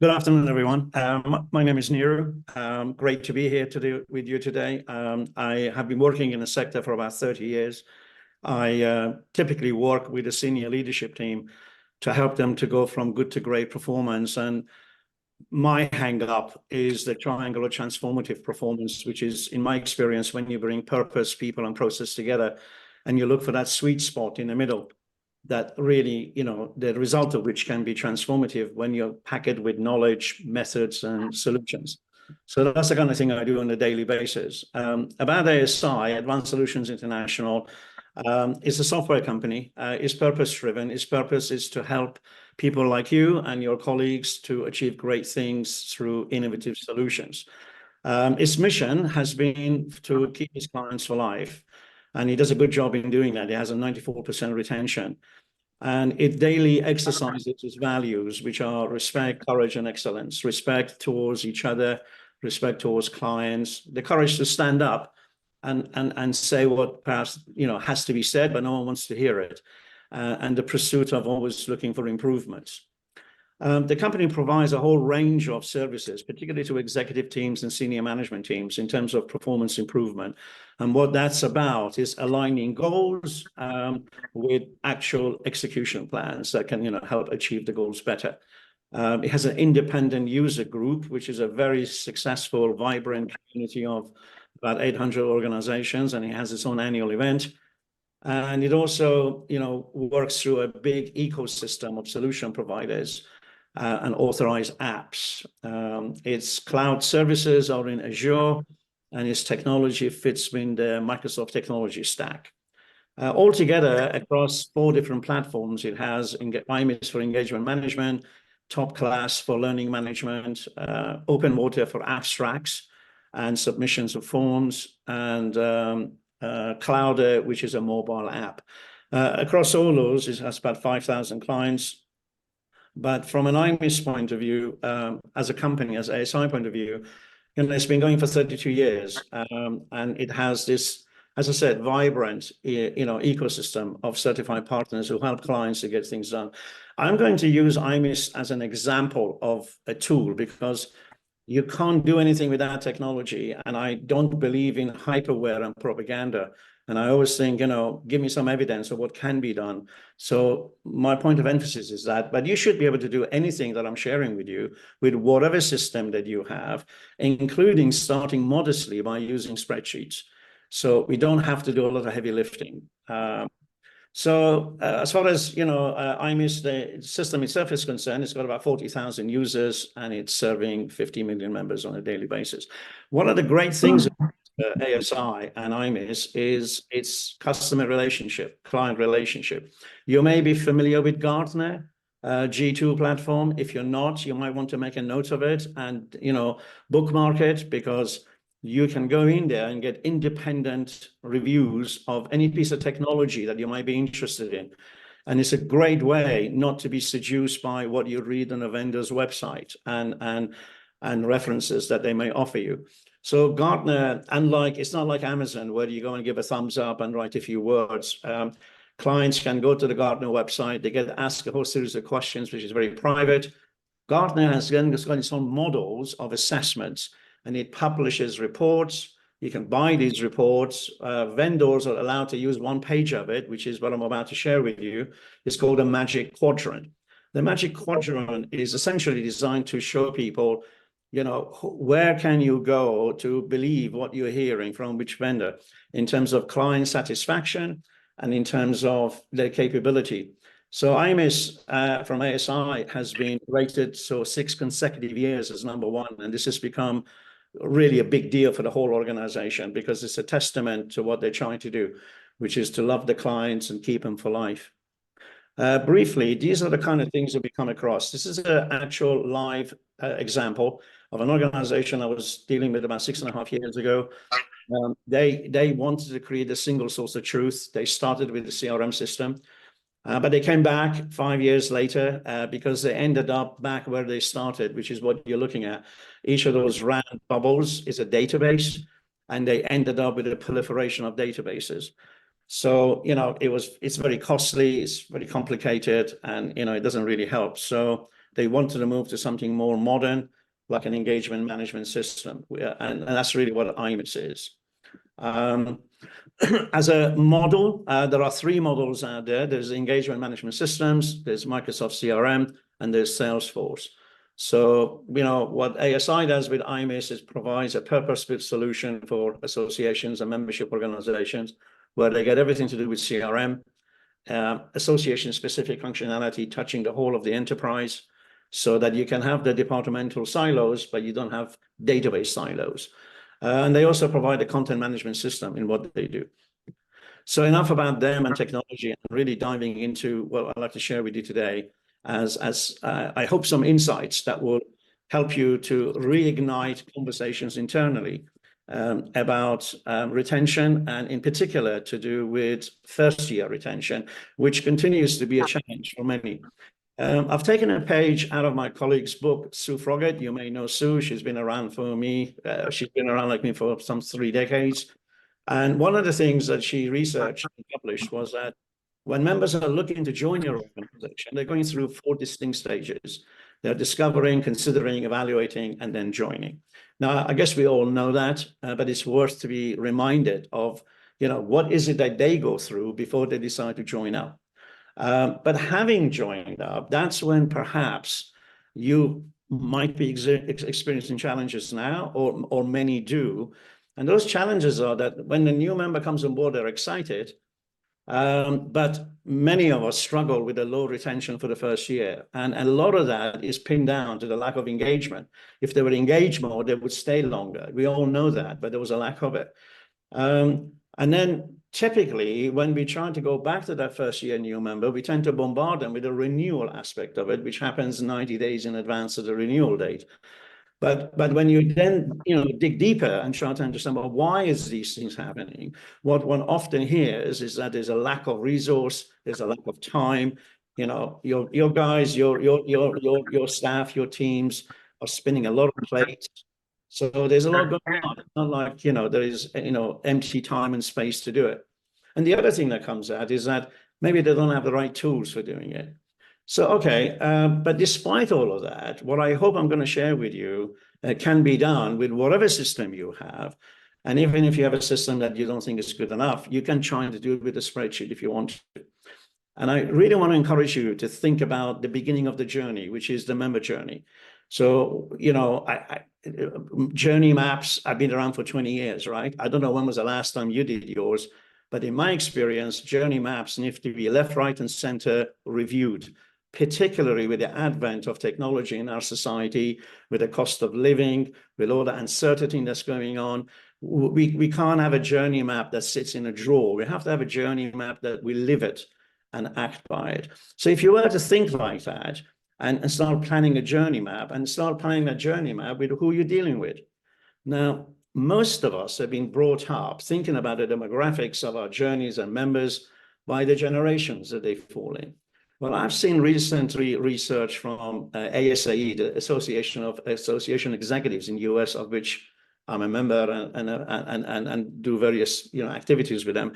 Good afternoon, everyone. My name is Neeru. Great to be here today with you today. I have been working in the sector for about 30 years. I typically work with a senior leadership team to help them to go from good to great performance. And my hang up is the triangle of transformative performance, which is, in my experience, when you bring purpose, people, and process together, and you look for that sweet spot in the middle that really, the result of which can be transformative when you're packed with knowledge, methods, and solutions. So that's the kind of thing I do on a daily basis. About ASI, Advanced Solutions International, is a software company. It's purpose-driven. Its purpose is to help people like you and your colleagues to achieve great things through innovative solutions. Its mission has been to keep its clients for life. And he does a good job in doing that. It has a 94% retention. And it daily exercises its values, which are respect, courage, and excellence. Respect towards each other, respect towards clients, the courage to stand up and say what perhaps has to be said, but no one wants to hear it. And the pursuit of always looking for improvements. The company provides a whole range of services, particularly to executive teams and senior management teams in terms of performance improvement. And what that's about is aligning goals with actual execution plans that can help achieve the goals better. It has an independent user group, which is a very successful, vibrant community of about 800 organizations, and it has its own annual event. And it also works through a big ecosystem of solution providers and authorized apps. Its cloud services are in Azure, and its technology fits in the Microsoft technology stack. Altogether, across 4 different platforms, it has IMIS for engagement management, Top Class for learning management, Open Water for abstracts and submissions of forms, and Clouder, which is a mobile app. Across all those, it has about 5,000 clients. But from an IMIS point of view, as a company, as ASI point of view, it's been going for 32 years, and it has this, as I said, vibrant, ecosystem of certified partners who help clients to get things done. I'm going to use IMIS as an example of a tool because you can't do anything without technology, and I don't believe in hyperware and propaganda. And I always think, give me some evidence of what can be done. So my point of emphasis is that, but you should be able to do anything that I'm sharing with you with whatever system that you have, including starting modestly by using spreadsheets. So we don't have to do a lot of heavy lifting. As far as, IMIS, the system itself is concerned, it's got about 40,000 users, and it's serving 50 million members on a daily basis. One of the great things about ASI and IMIS is its customer relationship, client relationship. You may be familiar with Gartner, G2 platform. If you're not, you might want to make a note of it and, bookmark it, because you can go in there and get independent reviews of any piece of technology that you might be interested in. And it's a great way not to be seduced by what you read on a vendor's website and references that they may offer you. So Gartner, it's not like Amazon, where you go and give a thumbs up and write a few words. Clients can go to the Gartner website, they get asked a whole series of questions, which is very private. Gartner has got its own models of assessments, and it publishes reports. You can buy these reports. Vendors are allowed to use 1 page of it, which is what I'm about to share with you. It's called a Magic Quadrant. The Magic Quadrant is essentially designed to show people, where can you go to believe what you're hearing from which vendor in terms of client satisfaction and in terms of their capability. So IMIS from ASI has been rated 6 consecutive years as #1, and this has become really a big deal for the whole organization because it's a testament to what they're trying to do, which is to love the clients and keep them for life. Briefly, these are the kind of things that we come across. This is an actual live example of an organization I was dealing with about 6.5 years ago. They wanted to create a single source of truth. They started with the CRM system, but they came back 5 years later because they ended up back where they started, which is what you're looking at. Each of those round bubbles is a database, and they ended up with a proliferation of databases. So, it's very costly, it's very complicated, and, it doesn't really help. So they wanted to move to something more modern, like an engagement management system. And that's really what IMIS is. As a model, there are three models out there. There's engagement management systems, there's Microsoft CRM, and there's Salesforce. So, what ASI does with IMIS is provides a purpose-built solution for associations and membership organizations where they get everything to do with CRM, association-specific functionality touching the whole of the enterprise, so that you can have the departmental silos, but you don't have database silos. And they also provide a content management system in what they do. So enough about them and technology, and really diving into what I'd like to share with you today as I hope some insights that will help you to reignite conversations internally about retention, and in particular to do with first-year retention, which continues to be a challenge for many. I've taken a page out of my colleague's book, Sue Froggatt. You may know Sue. She's been around for me. She's been around like me for some 3 decades. And one of the things that she researched and published was that when members are looking to join your organization, they're going through 4 distinct stages. They're discovering, considering, evaluating, and then joining. Now, I guess we all know that, but it's worth to be reminded of, what is it that they go through before they decide to join up. But having joined up, that's when perhaps you might be experiencing challenges now, or many do. And those challenges are that when the new member comes on board, they're excited, but many of us struggle with a low retention for the first year. And a lot of that is pinned down to the lack of engagement. If they were engaged more, they would stay longer. We all know that, but there was a lack of it. And then typically, when we try to go back to that first year new member, we tend to bombard them with a renewal aspect of it, which happens 90 days in advance of the renewal date. But when you then dig deeper and try to understand, well, why is these things happening? What one often hears is that there's a lack of resource, there's a lack of time. Your guys, your staff, your teams are spinning a lot of plates. So there's a lot going on. It's not like, there is, empty time and space to do it. And the other thing that comes out is that maybe they don't have the right tools for doing it. So, okay, but despite all of that, what I hope I'm going to share with you can be done with whatever system you have. And even if you have a system that you don't think is good enough, you can try to do it with a spreadsheet if you want to. And I really want to encourage you to think about the beginning of the journey, which is the member journey. So, journey maps have been around for 20 years, right? I don't know when was the last time you did yours, but in my experience, journey maps need to be left, right, and center reviewed, particularly with the advent of technology in our society, with the cost of living, with all the uncertainty that's going on. We can't have a journey map that sits in a drawer. We have to have a journey map that we live it and act by it. So if you were to think like that, and start planning a journey map, and start planning that journey map with who you're dealing with. Now, most of us have been brought up thinking about the demographics of our journeys and members by the generations that they fall in. Well, I've seen recently research from ASAE, the Association Executives in the US, of which I'm a member and do various activities with them.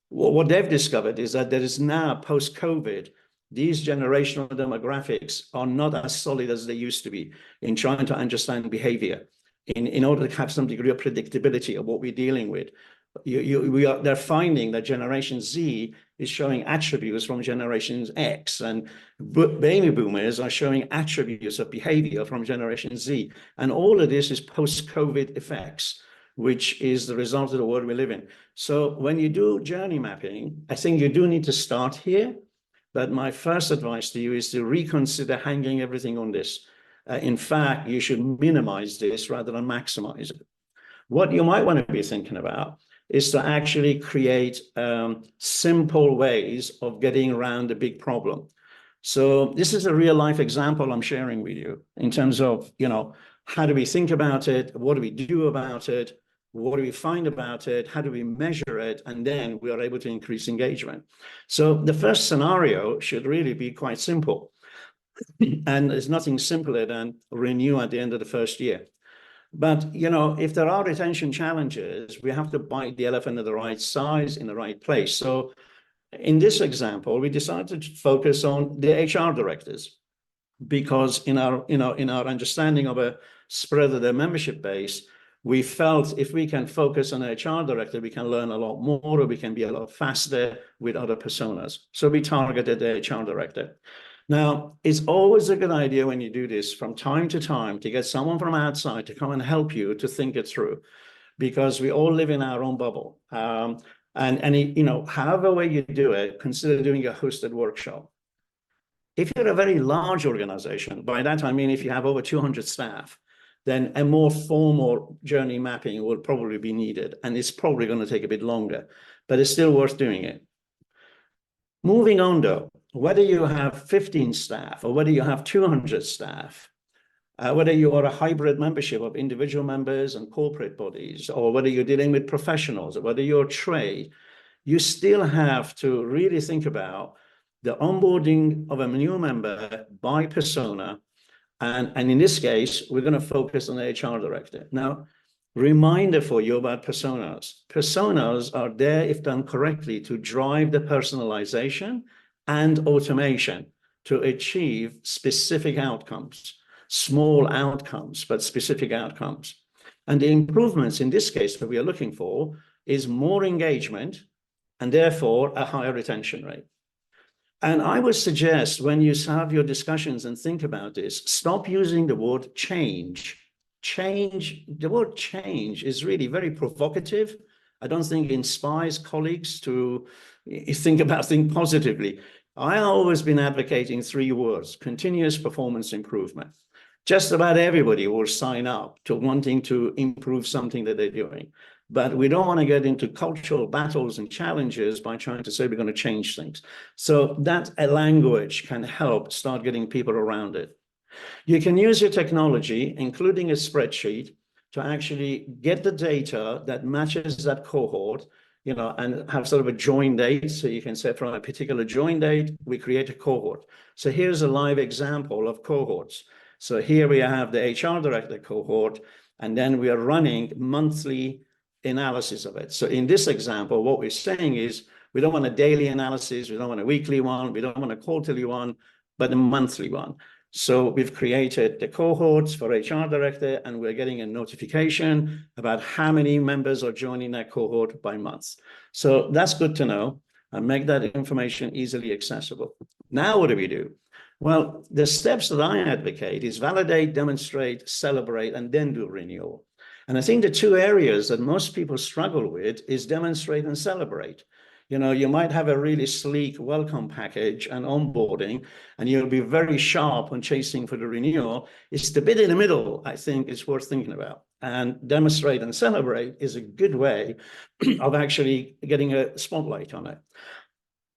What they've discovered is that there is now, post-COVID, these generational demographics are not as solid as they used to be in trying to understand behavior, in order to have some degree of predictability of what we're dealing with. They're finding that Generation Z is showing attributes from Generation X, and baby boomers are showing attributes of behavior from Generation Z. And all of this is post-COVID effects, which is the result of the world we live in. So when you do journey mapping, I think you do need to start here. But my first advice to you is to reconsider hanging everything on this. In fact, you should minimize this rather than maximize it. What you might want to be thinking about is to actually create simple ways of getting around a big problem. So this is a real life example I'm sharing with you in terms of, how do we think about it? What do we do about it? What do we find about it? How do we measure it? And then we are able to increase engagement. So the first scenario should really be quite simple. And there's nothing simpler than renew at the end of the first year. But, if there are retention challenges, we have to bite the elephant at the right size in the right place. So in this example, we decided to focus on the HR directors. because in our, in our understanding of a spread of the membership base, we felt if we can focus on HR director, we can learn a lot more, or we can be a lot faster with other personas. So we targeted the HR director. Now, it's always a good idea when you do this from time to time to get someone from outside to come and help you to think it through, because we all live in our own bubble. However way you do it, consider doing a hosted workshop. If you're a very large organization, by that I mean if you have over 200 staff, then a more formal journey mapping will probably be needed, and it's probably going to take a bit longer, but it's still worth doing it. Moving on though, whether you have 15 staff or whether you have 200 staff, whether you are a hybrid membership of individual members and corporate bodies, or whether you're dealing with professionals, or whether you're a trade, you still have to really think about the onboarding of a new member by persona. And in this case, we're going to focus on the HR director. Now, reminder for you about personas. Personas are there, if done correctly, to drive the personalization and automation to achieve specific outcomes, small outcomes, but specific outcomes. And the improvements in this case that we are looking for is more engagement and therefore a higher retention rate. And I would suggest when you have your discussions and think about this, stop using the word change. The word change is really very provocative. I don't think it inspires colleagues to think positively. I've always been advocating 3 words: continuous performance improvement. Just about everybody will sign up to wanting to improve something that they're doing. But we don't want to get into cultural battles and challenges by trying to say we're going to change things. So that a language can help start getting people around it. You can use your technology, including a spreadsheet, to actually get the data that matches that cohort, and have sort of a join date. So you can say from a particular join date, we create a cohort. So here's a live example of cohorts. So here we have the HR director cohort, and then we are running monthly analysis of it. So in this example, what we're saying is we don't want a daily analysis, we don't want a weekly one, we don't want a quarterly one, but a monthly one. So we've created the cohorts for HR director, and we're getting a notification about how many members are joining that cohort by month. So that's good to know, and make that information easily accessible. Now, what do we do? Well, the steps that I advocate is validate, demonstrate, celebrate, and then do renewal. And I think the 2 areas that most people struggle with is demonstrate and celebrate. You might have a really sleek welcome package and onboarding, and you'll be very sharp on chasing for the renewal. It's the bit in the middle, I think, is worth thinking about. And demonstrate and celebrate is a good way of actually getting a spotlight on it.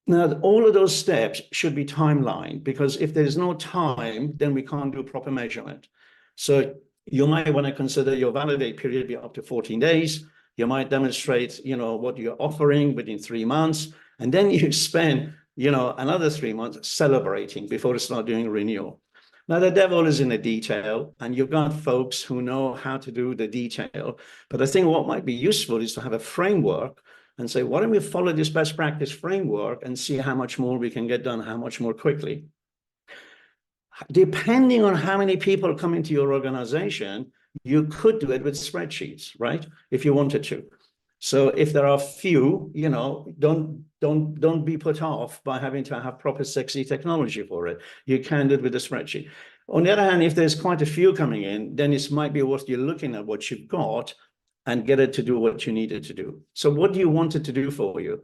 Now, all of those steps should be timelined, because if there's no time, then we can't do proper measurement. So you might want to consider your validate period be up to 14 days. You might demonstrate, what you're offering within 3 months, and then you spend, another 3 months celebrating before you start doing renewal. Now, the devil is in the detail, and you've got folks who know how to do the detail. But I think what might be useful is to have a framework and say, why don't we follow this best practice framework and see how much more we can get done, how much more quickly. Depending on how many people come into your organization, you could do it with spreadsheets, right? If you wanted to. So if there are few, don't be put off by having to have proper sexy technology for it. You can do it with a spreadsheet. On the other hand, if there's quite a few coming in, then it might be worth you looking at what you've got and get it to do what you need it to do. So what do you want it to do for you?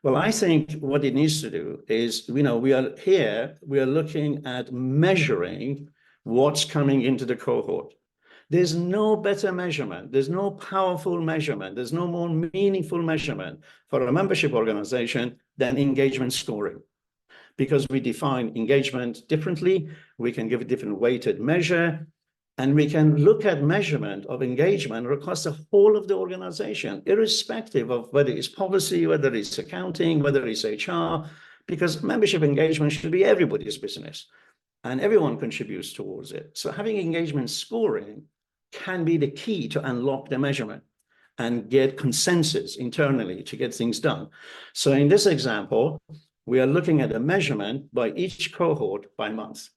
Well, I think what it needs to do is, we are looking at measuring what's coming into the cohort. There's no better measurement. There's no powerful measurement. There's no more meaningful measurement for a membership organization than engagement scoring, because we define engagement differently. We can give a different weighted measure, and we can look at measurement of engagement across the whole of the organization, irrespective of whether it's policy, whether it's accounting, whether it's HR, because membership engagement should be everybody's business, and everyone contributes towards it. So having engagement scoring can be the key to unlock the measurement and get consensus internally to get things done. So in this example, we are looking at a measurement by each cohort by month.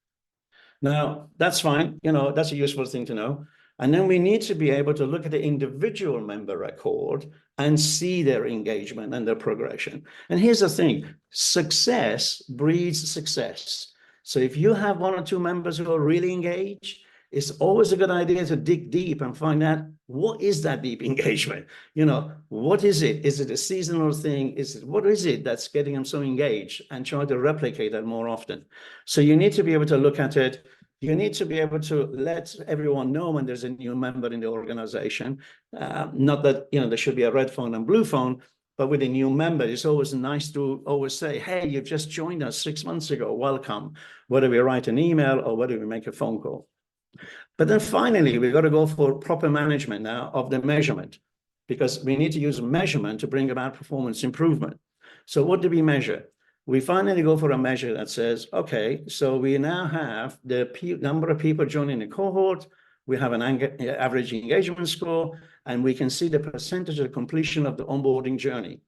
Now, that's fine. That's a useful thing to know. And then we need to be able to look at the individual member record and see their engagement and their progression. And here's the thing, success breeds success. So if you have one or two members who are really engaged, it's always a good idea to dig deep and find out what is that deep engagement? What is it? Is it a seasonal thing? What is it that's getting them so engaged, and try to replicate that more often? So you need to be able to look at it. You need to be able to let everyone know when there's a new member in the organization. Not that, there should be a red phone and blue phone, but with a new member, it's always nice to always say, hey, you've just joined us 6 months ago, welcome, whether we write an email or whether we make a phone call. But then finally, we've got to go for proper management now of the measurement, because we need to use measurement to bring about performance improvement. So what do we measure? We finally go for a measure that says, okay, so we now have the number of people joining the cohort, we have an average engagement score, and we can see the percentage of completion of the onboarding journey.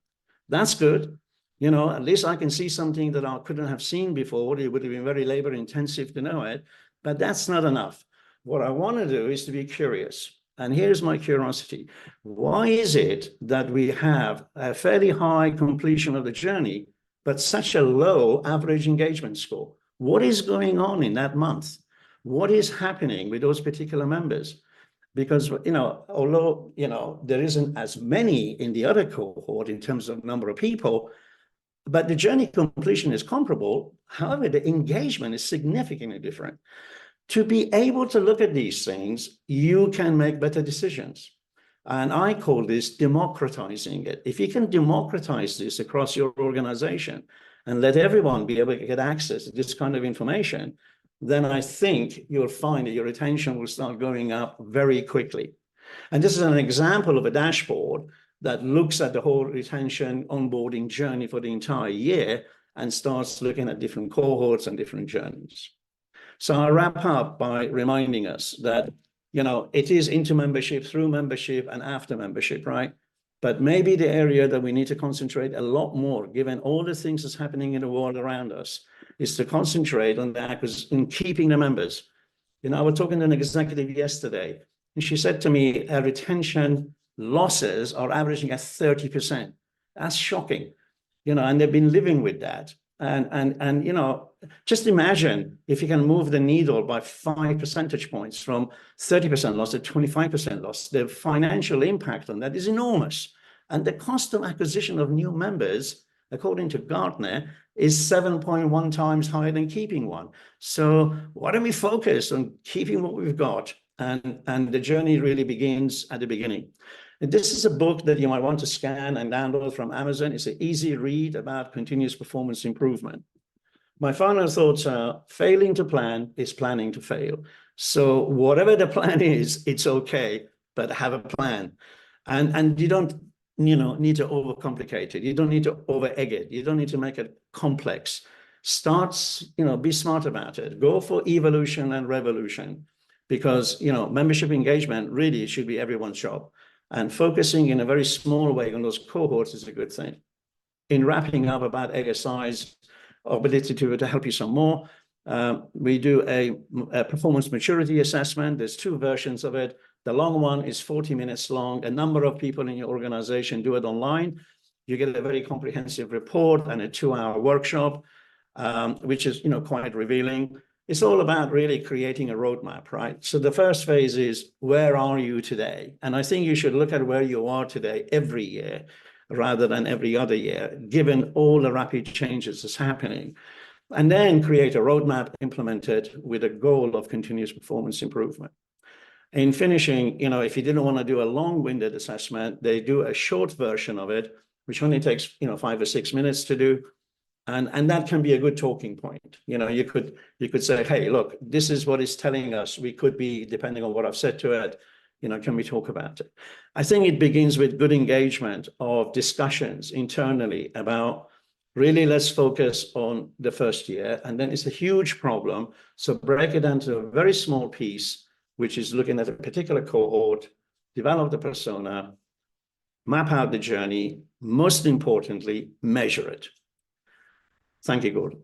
That's good. At least I can see something that I couldn't have seen before. It would have been very labor intensive to know it, but that's not enough. What I want to do is to be curious. And here's my curiosity. Why is it that we have a fairly high completion of the journey, but such a low average engagement score? What is going on in that month? What is happening with those particular members? Because, although, there isn't as many in the other cohort in terms of number of people, but the journey completion is comparable. However, the engagement is significantly different. To be able to look at these things, you can make better decisions. And I call this democratizing it. If you can democratize this across your organization and let everyone be able to get access to this kind of information, then I think you'll find that your retention will start going up very quickly. And this is an example of a dashboard that looks at the whole retention onboarding journey for the entire year and starts looking at different cohorts and different journeys. So I'll wrap up by reminding us that, it is into membership, through membership, and after membership, right? But maybe the area that we need to concentrate a lot more, given all the things that's happening in the world around us, is to concentrate on in keeping the members. I was talking to an executive yesterday, and she said to me, her retention losses are averaging at 30%. That's shocking, and they've been living with that. And just imagine if you can move the needle by 5 percentage points from 30% loss to 25% loss. The financial impact on that is enormous. And the cost of acquisition of new members, according to Gartner, is 7.1 times higher than keeping one. So why don't we focus on keeping what we've got? And the journey really begins at the beginning. And this is a book that you might want to scan and download from Amazon. It's an easy read about continuous performance improvement. My final thoughts are, failing to plan is planning to fail. So whatever the plan is, it's okay, but have a plan. And you don't need to overcomplicate it. You don't need to over-egg it. You don't need to make it complex. Be smart about it. Go for evolution and revolution, because, membership engagement really should be everyone's job. And focusing in a very small way on those cohorts is a good thing. In wrapping up about ASI's ability to help you some more, we do a performance maturity assessment. There's 2 versions of it. The long one is 40 minutes long. A number of people in your organization do it online. You get a very comprehensive report and a 2-hour workshop, which is, quite revealing. It's all about really creating a roadmap, right? So the first phase is, where are you today? And I think you should look at where you are today every year rather than every other year, given all the rapid changes that's happening. And then create a roadmap, implement it with a goal of continuous performance improvement. In finishing, if you didn't want to do a long-winded assessment, they do a short version of it, which only takes, 5 or 6 minutes to do. And that can be a good talking point. You could say, hey, look, this is what it's telling us. We could be, depending on what I've said to it, can we talk about it? I think it begins with good engagement of discussions internally about, really, let's focus on the first year. And then it's a huge problem. So break it down to a very small piece, which is looking at a particular cohort, develop the persona, map out the journey, most importantly, measure it. Thank you, Gordon.